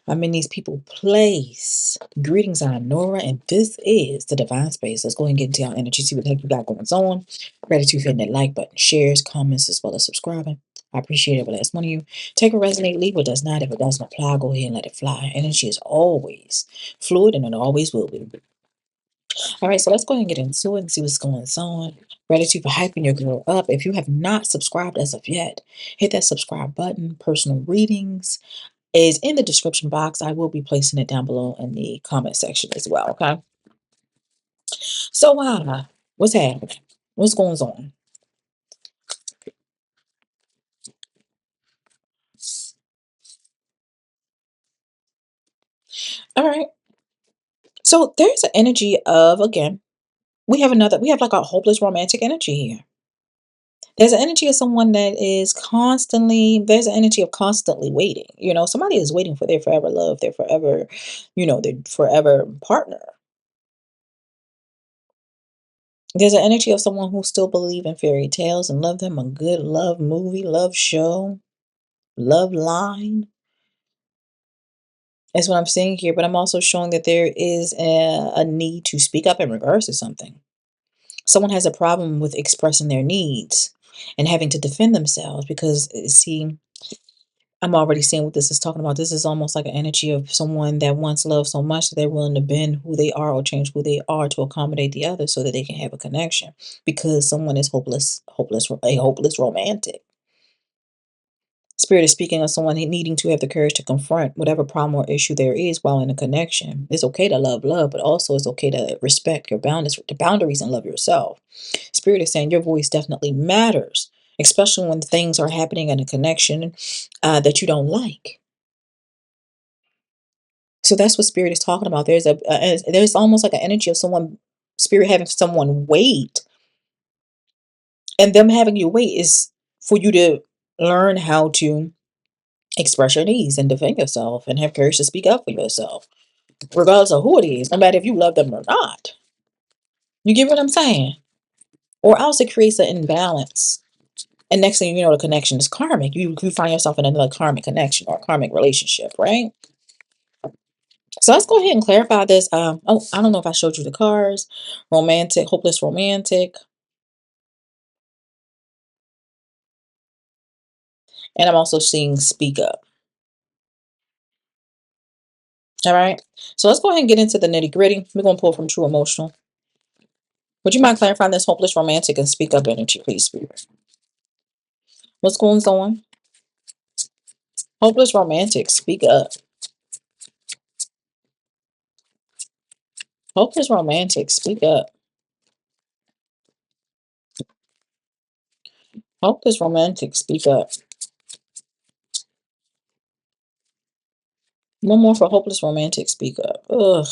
I'm in these people place. Greetings, I'm Nora, and this is the Divine Space. Let's go ahead and get into our energy, see what the heck we got going on. Gratitude for hitting that like button, shares, comments, as well as subscribing. I appreciate every last one of you. Take a resonate, leave what does not. If it doesn't apply, go ahead and let it fly. Energy is always fluid and it always will be. All right, so let's go ahead and get into it and see what's going on. Gratitude for hyping your girl up. If you have not subscribed as of yet, hit that subscribe button. Personal readings is in the description box. I will be placing it down below in the comment section as well. Okay. So, what's happening? What's going on? All right. So there's an energy of again. We have like a hopeless romantic energy here. There's an energy of someone that is constantly, there's an energy of constantly waiting. Somebody is waiting for their forever love, their forever, their forever partner. There's an energy of someone who still believe in fairy tales and love them a good love movie, love show, love line. That's what I'm seeing here. But I'm also showing that there is a need to speak up in regards to something. Someone has a problem with expressing their needs and having to defend themselves because, see, I'm already seeing what this is talking about. This is almost like an energy of someone that wants love so much that they're willing to bend who they are or change who they are to accommodate the other so that they can have a connection because someone is a hopeless romantic. Spirit is speaking of someone needing to have the courage to confront whatever problem or issue there is while in a connection. It's okay to love, but also it's okay to respect your boundaries and love yourself. Spirit is saying your voice definitely matters, especially when things are happening in a connection that you don't like. So that's what Spirit is talking about. There's almost like an energy of someone, Spirit having someone wait, and them having you wait is for you to learn how to express your needs and defend yourself and have courage to speak up for yourself, regardless of who it is, no matter if you love them or not. You get what I'm saying? Or else it creates an imbalance. And next thing you know, the connection is karmic. You find yourself in another karmic connection or karmic relationship, right? So let's go ahead and clarify this. Oh, I don't know if I showed you the cards. Romantic, hopeless romantic. And I'm also seeing speak up. All right. So let's go ahead and get into the nitty gritty. We're going to pull from true emotional. Would you mind clarifying this hopeless romantic and speak up energy, please, Spirit? What's going on? Hopeless romantic, speak up. Hopeless romantic, speak up. Hopeless romantic, speak up. One more for hopeless romantic, speak up. Ugh.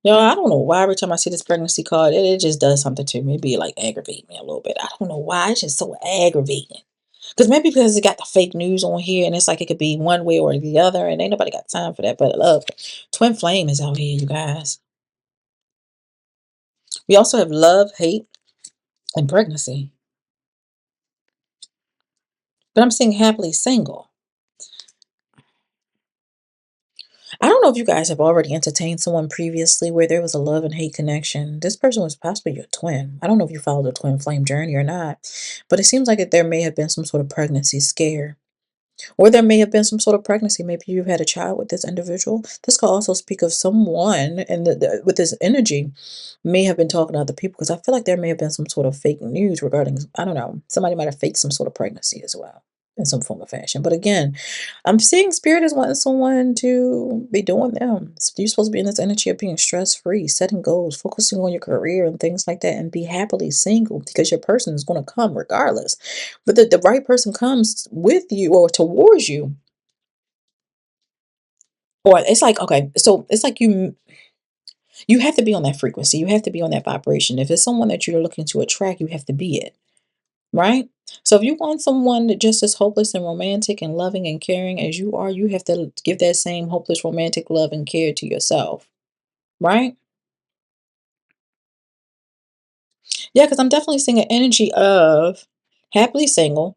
I don't know why every time I see this pregnancy card, it just does something to me. It be like aggravate me a little bit. I don't know why. It's just so aggravating. Because it got the fake news on here and it's like it could be one way or the other and ain't nobody got time for that. But look, twin flame is out here, you guys. We also have love, hate, and pregnancy. But I'm seeing happily single. I don't know if you guys have already entertained someone previously where there was a love and hate connection. This person was possibly your twin. I don't know if you followed the twin flame journey or not, but it seems like there may have been some sort of pregnancy scare. Or there may have been some sort of pregnancy. Maybe you've had a child with this individual. This could also speak of someone and with this energy may have been talking to other people because I feel like there may have been some sort of fake news regarding, I don't know, somebody might have faked some sort of pregnancy as well in some form of fashion. But again, I'm seeing spirit is wanting someone to be doing them. You're supposed to be in this energy of being stress free, setting goals, focusing on your career and things like that, and be happily single because your person is going to come regardless. But the right person comes with you or towards you, or it's like, okay, so it's like you have to be on that frequency. You have to be on that vibration. If it's someone that you're looking to attract, you have to be it, right? So if you want someone that just as hopeless and romantic and loving and caring as you are, you have to give that same hopeless romantic love and care to yourself, right? Yeah, because I'm definitely seeing an energy of happily single,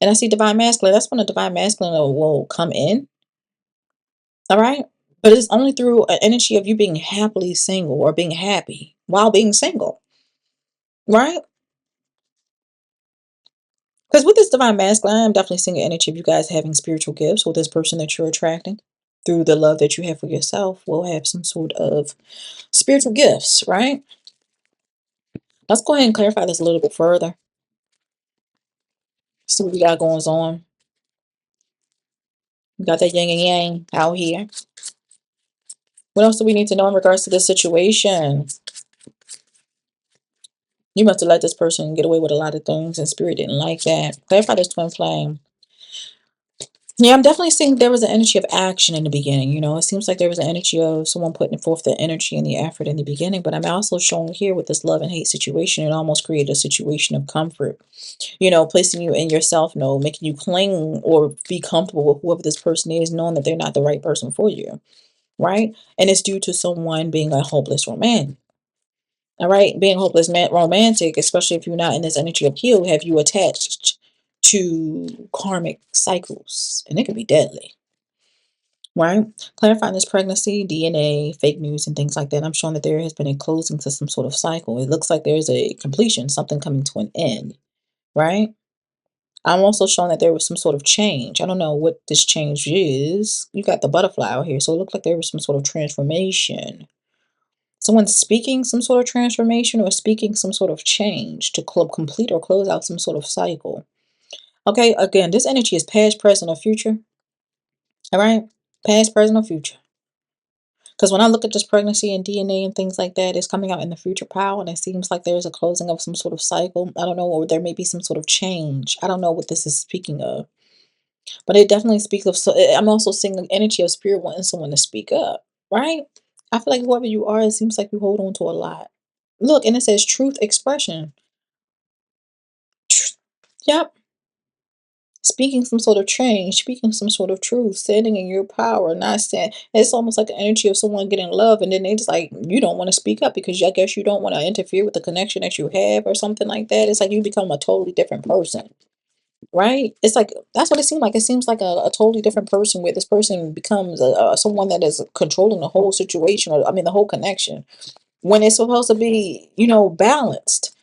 and I see divine masculine. That's when the divine masculine will come in. All right. But it's only through an energy of you being happily single or being happy while being single. Right? Because with this divine masculine, I'm definitely seeing an energy of you guys having spiritual gifts with this person that you're attracting through the love that you have for yourself will have some sort of spiritual gifts, right? Let's go ahead and clarify this a little bit further. See what we got going on. We got that yin and yang out here. What else do we need to know in regards to this situation? You must have let this person get away with a lot of things, and spirit didn't like that. Clarify this twin flame. Yeah, I'm definitely seeing there was an energy of action in the beginning. It seems like there was an energy of someone putting forth the energy and the effort in the beginning. But I'm also showing here with this love and hate situation, it almost created a situation of comfort. Placing you in yourself, making you cling or be comfortable with whoever this person is, knowing that they're not the right person for you, right? And it's due to someone being a hopeless romantic. All right, being hopeless romantic, especially if you're not in this energy of heal, have you attached to karmic cycles, and it can be deadly, right? Clarifying this pregnancy, DNA, fake news, and things like that. I'm showing that there has been a closing to some sort of cycle. It looks like there's a completion, something coming to an end, right? I'm also showing that there was some sort of change. I don't know what this change is. You got the butterfly out here, so it looked like there was some sort of transformation. Someone's speaking some sort of transformation or speaking some sort of change to complete or close out some sort of cycle. Okay, again, this energy is past, present, or future. All right, past, present, or future. Because when I look at this pregnancy and DNA and things like that, it's coming out in the future power, and it seems like there's a closing of some sort of cycle. I don't know, or there may be some sort of change. I don't know what this is speaking of, but it definitely speaks of. So I'm also seeing the energy of spirit wanting someone to speak up, right? I feel like whoever you are, it seems like you hold on to a lot. Look, and it says truth expression. Yep. Speaking some sort of change, speaking some sort of truth, standing in your power, not stand. It's almost like the energy of someone getting love, and then they just like you don't want to speak up because I guess you don't want to interfere with the connection that you have or something like that. It's like you become a totally different person, right? It's like that's what it seems like. It seems like a totally different person where this person becomes someone that is controlling the whole situation, or I mean the whole connection, when it's supposed to be balanced.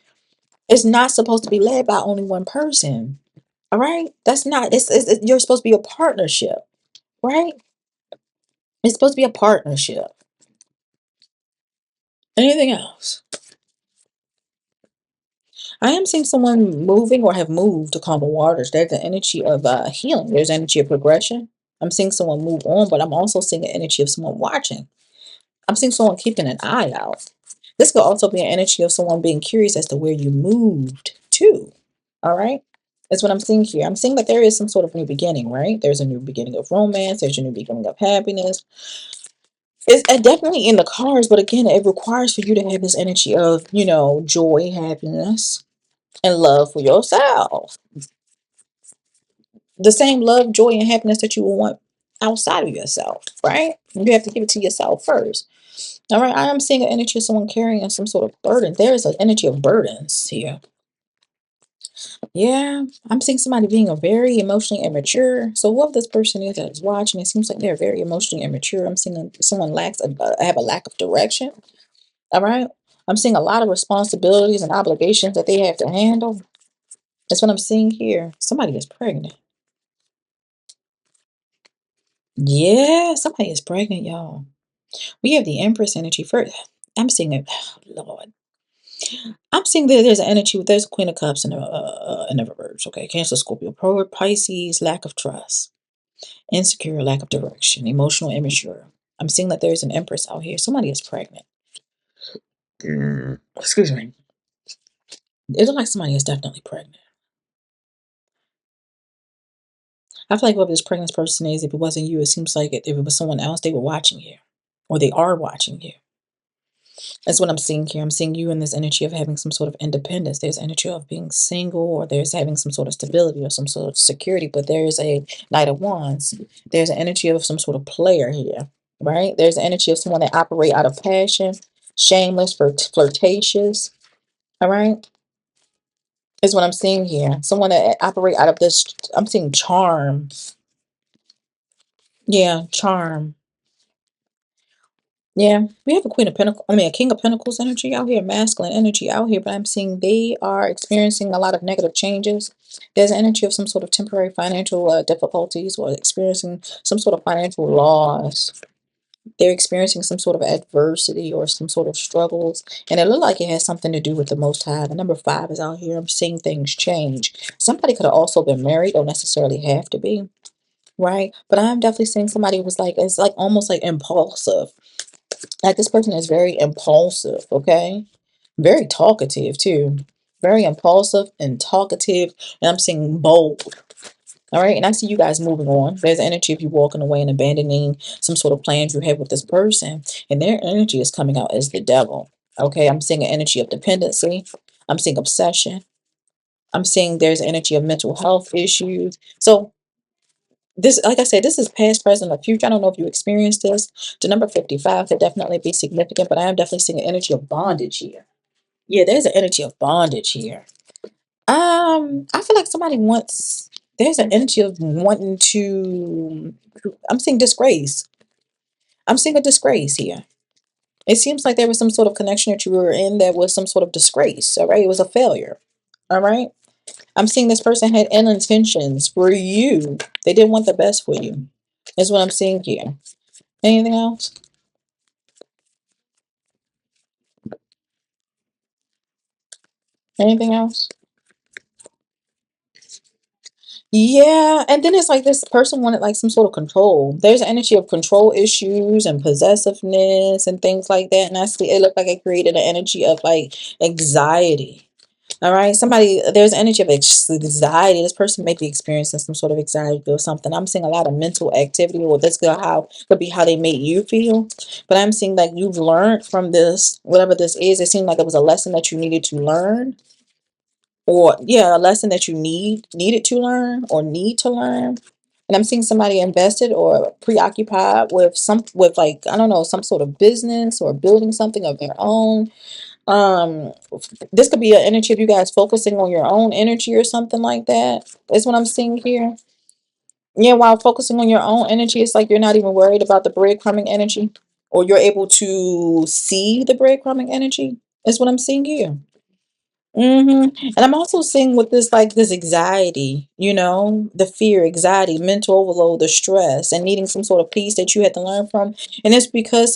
It's not supposed to be led by only one person. All right? That's not you're supposed to be a partnership, right? It's supposed to be a partnership. Anything else? I am seeing someone moving or have moved to calmer waters. There's an energy of healing. There's energy of progression. I'm seeing someone move on, but I'm also seeing the energy of someone watching. I'm seeing someone keeping an eye out. This could also be an energy of someone being curious as to where you moved to. All right? That's what I'm seeing here. I'm seeing that there is some sort of new beginning, right? There's a new beginning of romance. There's a new beginning of happiness. It's definitely in the cards, but again, it requires for you to have this energy of, joy, happiness, and love for yourself. The same love, joy, and happiness that you will want outside of yourself, right? You have to give it to yourself first. All right, I am seeing an energy of someone carrying some sort of burden. There is an energy of burdens here. Yeah, I'm seeing somebody being a very emotionally immature. So whoever this person is that is watching, it seems like they're very emotionally immature. I'm seeing someone have a lack of direction. All right. I'm seeing a lot of responsibilities and obligations that they have to handle. That's what I'm seeing here. Somebody is pregnant. Yeah, somebody is pregnant, y'all. We have the Empress energy first. I'm seeing it. Lord. I'm seeing that there's an energy. There's a Queen of Cups and a reverse. Okay. Cancer, Scorpio, Pisces, lack of trust, insecure, lack of direction, emotional, immature. I'm seeing that there's an Empress out here. Somebody is pregnant. Excuse me. It looks like somebody is definitely pregnant. I feel like whoever this pregnant person is, if it wasn't you, it seems like if it was someone else, they were watching you, or they are watching you. That's what I'm seeing here. I'm seeing you in this energy of having some sort of independence. There's energy of being single, or there's having some sort of stability or some sort of security. But there's a Knight of Wands. There's an energy of some sort of player here, right? There's an energy of someone that operate out of passion, shameless, flirtatious. All right, is what I'm seeing here. Someone that operate out of this. I'm seeing charm. Yeah, charm. Yeah, we have a Queen of Pentacles, I mean, a King of Pentacles energy out here, masculine energy out here, but I'm seeing they are experiencing a lot of negative changes. There's an energy of some sort of temporary financial difficulties or experiencing some sort of financial loss. They're experiencing some sort of adversity or some sort of struggles, and it looks like it has something to do with the Most High. The number five is out here. I'm seeing things change. Somebody could have also been married, don't necessarily have to be, right? But I'm definitely seeing somebody who was like, it's like almost like impulsive. Like this person is very impulsive, okay? Very talkative too. Very impulsive and talkative. And I'm seeing bold. All right. And I see you guys moving on. There's energy of you walking away and abandoning some sort of plans you have with this person. And their energy is coming out as the devil. Okay. I'm seeing an energy of dependency. I'm seeing obsession. I'm seeing there's energy of mental health issues. So this, like I said, this is past, present, or future. I don't know if you experienced this. The number 55 could definitely be significant, but I am definitely seeing an energy of bondage here. Yeah, there's an energy of bondage here. I feel like somebody wants, there's an energy of wanting to, I'm seeing disgrace. I'm seeing a disgrace here. It seems like there was some sort of connection that you were in that was some sort of disgrace. All right. It was a failure. All right. I'm seeing this person had ill intentions for you. They didn't want the best for you. That's what I'm seeing here. Anything else? Anything else? Yeah, and then it's like this person wanted like some sort of control. There's an energy of control issues and possessiveness and things like that. And I see it looked like it created an energy of like anxiety. All right. Somebody, there's an energy of anxiety. This person may be experiencing some sort of anxiety or something. I'm seeing a lot of mental activity, or this could be how they made you feel. But I'm seeing like you've learned from this, whatever this is. It seemed like it was a lesson that you needed to learn, or yeah, a lesson that you needed to learn or need to learn. And I'm seeing somebody invested or preoccupied with with like, I don't know, some sort of business or building something of their own. um this could be an energy of you guys focusing on your own energy or something like that. Is what I'm seeing here. Yeah, while focusing on your own energy, it's like you're not even worried about the breadcrumbing energy, or you're able to see the breadcrumbing energy. Is what I'm seeing here. And I'm also seeing with this, like this anxiety, the fear, anxiety, mental overload, the stress, and needing some sort of peace that you had to learn from. And it's because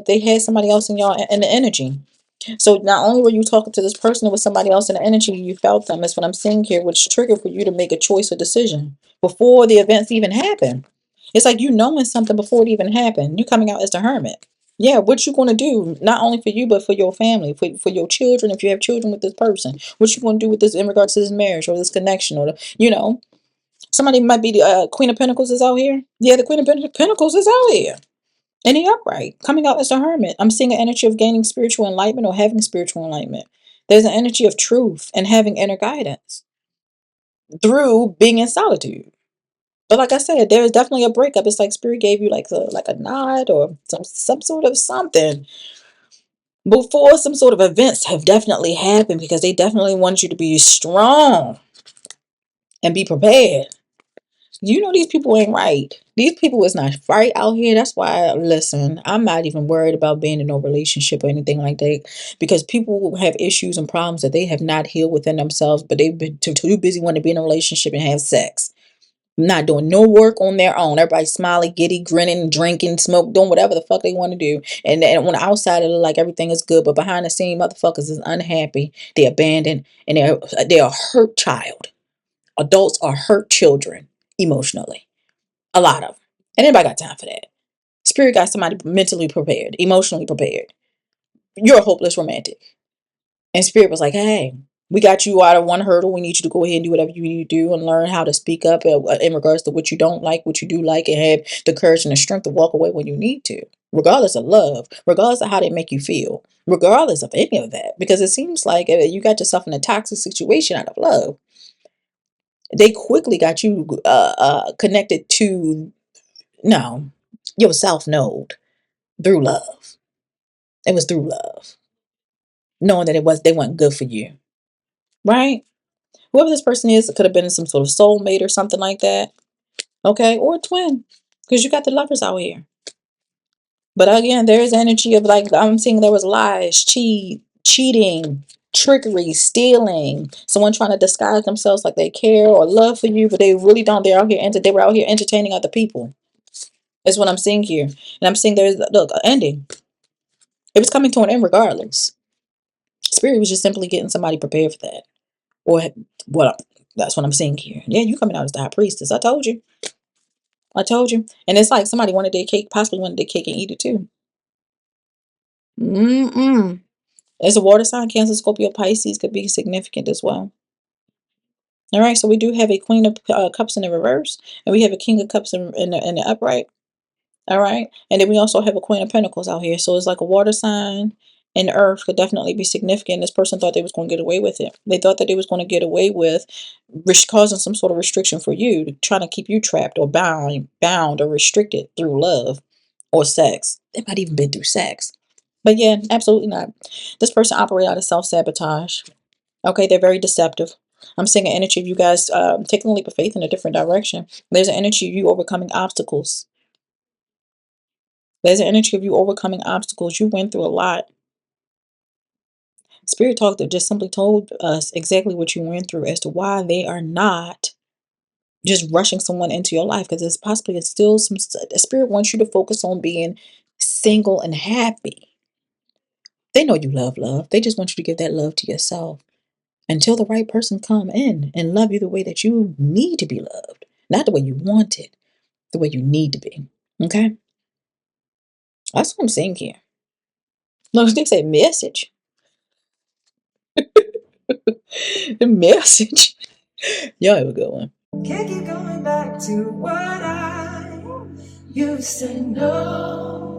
they had somebody else in y'all in the energy. So not only were you talking to this person, it was somebody else in the energy, you felt them. That's what I'm seeing here, which triggered for you to make a choice or decision before the events even happen. It's like you knowing something before it even happened. You coming out as the hermit. Yeah, what you going to do, not only for you, but for your family, for your children, if you have children with this person. What you going to do with this in regards to this marriage or this connection, or, somebody might be the Queen of Pentacles is out here. Yeah, the Queen of Pentacles is out here. And the upright, coming out as a hermit. I'm seeing an energy of gaining spiritual enlightenment or having spiritual enlightenment. There's an energy of truth and having inner guidance through being in solitude. But like I said, there's definitely a breakup. It's like spirit gave you like a nod or some sort of something before some sort of events have definitely happened, because they definitely want you to be strong and be prepared. These people ain't right. These people is not right out here. That's why, listen, I'm not even worried about being in no relationship or anything like that, because people have issues and problems that they have not healed within themselves, but they've been too busy wanting to be in a relationship and have sex. Not doing no work on their own. Everybody smiley, giddy, grinning, drinking, smoke, doing whatever the fuck they want to do. And then on the outside, it look like everything is good, but behind the scene, motherfuckers is unhappy. They're abandoned, and they're a hurt child. Adults are hurt children emotionally. A lot of them. And anybody got time for that. Spirit got somebody mentally prepared, emotionally prepared. You're a hopeless romantic. And Spirit was like, hey, we got you out of one hurdle. We need you to go ahead and do whatever you need to do and learn how to speak up in regards to what you don't like, what you do like, and have the courage and the strength to walk away when you need to, regardless of love, regardless of how they make you feel, regardless of any of that. Because it seems like you got yourself in a toxic situation out of love. They quickly got you connected to, no, your self node through love. It was through love, knowing that they weren't good for you, right? Whoever this person is, it could have been some sort of soulmate or something like that. Okay, or a twin, because you got the lovers out here. But again, there is energy of like I'm seeing there was lies, cheating, trickery, stealing, someone trying to disguise themselves like they care or love for you, but they really don't. They were out here entertaining other people. That's what I'm seeing here. And I'm seeing there's look an ending. It was coming to an end regardless. Spirit was just simply getting somebody prepared for that. Or what that's what I'm seeing here. Yeah, you coming out as the high priestess. I told you. I told you. And it's like somebody wanted their cake, possibly wanted their cake and eat it too. Mm-mm. As a water sign, Cancer, Scorpio, Pisces could be significant as well. All right, so we do have a Queen of Cups in the reverse, and we have a King of Cups in the upright. All right, and then we also have a Queen of Pentacles out here. So it's like a water sign and Earth could definitely be significant. This person thought they was going to get away with it. They thought that they was going to get away with causing some sort of restriction for you, trying to keep you trapped or bound or restricted through love or sex. They might even been through sex. But yeah, absolutely not. This person operate out of self-sabotage. Okay, they're very deceptive. I'm seeing an energy of you guys taking a leap of faith in a different direction. There's an energy of you overcoming obstacles. There's an energy of you overcoming obstacles. You went through a lot. Spirit Talk that just simply told us exactly what you went through as to why they are not just rushing someone into your life because it's possibly it's still some the spirit wants you to focus on being single and happy. They know you love love. They just want you to give that love to yourself until the right person come in and love you the way that you need to be loved, not the way you want it, the way you need to be. Okay, that's what I'm saying here. Look, they say message, the message. Y'all have a good one. Can't keep going back to what I used to know.